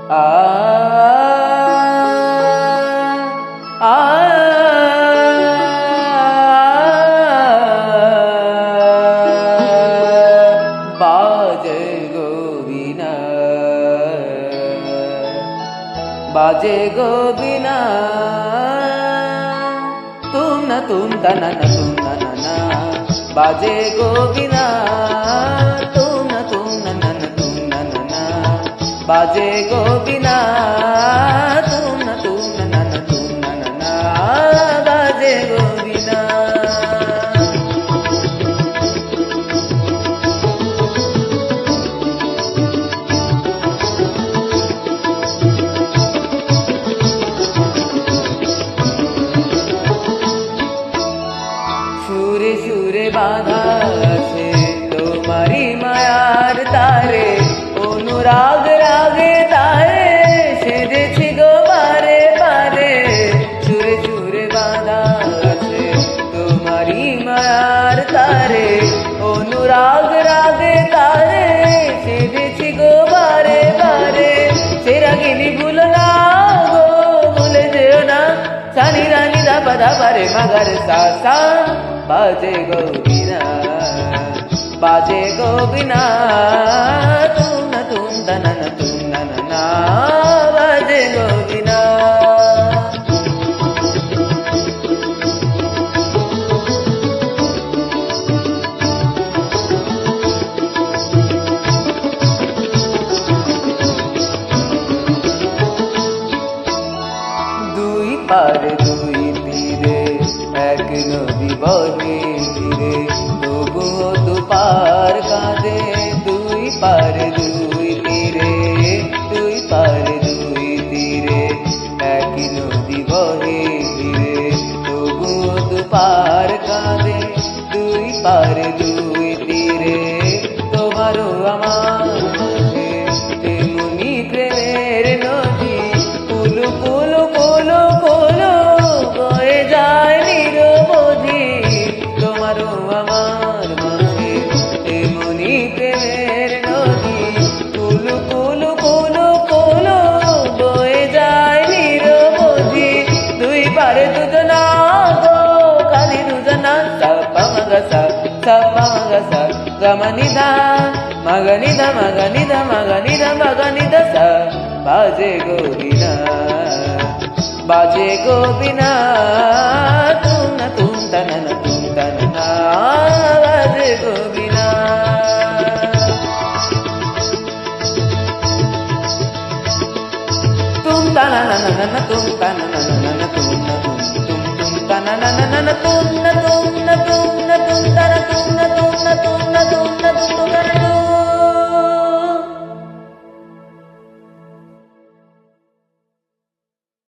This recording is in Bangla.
आ आ बाजे गो बीना, बाजे गो बीना, तुम न तुम तना न तुम न ना, बाजे गो बीना, तुम न तुम न तुम न ना, बाजे गो बीना, तुम न तुम न तुम न ना, बाजे गो बीना। সুরে সুরে বাঁধা আছে তোমারি মায়ার তারে, অনুরাগ রাগে তারে সেজেছি গো বারে বারে। সুরে সুরে বাঁধা আছে তোমারি মায়ার তারে, অনুরাগ রাগে তারে সেজেছি গো বারে বারে। সে রাগিনী ভুলো না গো, ভুলে যেও না, সানি রানি দা পদা পারে মগর সা সা। बाजे गो बीना, बाजे गो बीना, तुम न तुम तना न तुम न ना, बाजे गो बीना। দুই পারে দুই তীরে এক নদী বহে ধীরে, তবুও দুপার কাঁদে। দুই পারে দুই তীরে, দুই পারে দুই তীরে এক নদী বহে ধীরে, তবুও দুপার কাঁদে। দুই পারে দুই তীরে তোমারও আমার মাঝে তেমনি প্রেমের নদী, কুলু কুলু কুলু কুলু বয়ে যায় নিরবধি। তোমারও আমার মাঝে তেমনি প্রেমের নদী, কুলু কুলু কুলু কুলু বয়ে যায় নিরবধি। দুই পারে দুজনা গো কালি দুজনা, সাপা মগা সা সাপা মগা সা গমনি ধা মগনি ধা মগনি ধা মগনি ধা মগনি ধা সা। बाजे गो बीना, बाजे गो बीना, तुम न तुम तना न तुम तना ना, बाजे गो बीना। तुम तना न न तुम तना न तुम न तुम तुम तुम तना न तुम न तुम न तुम तना तुम न तुम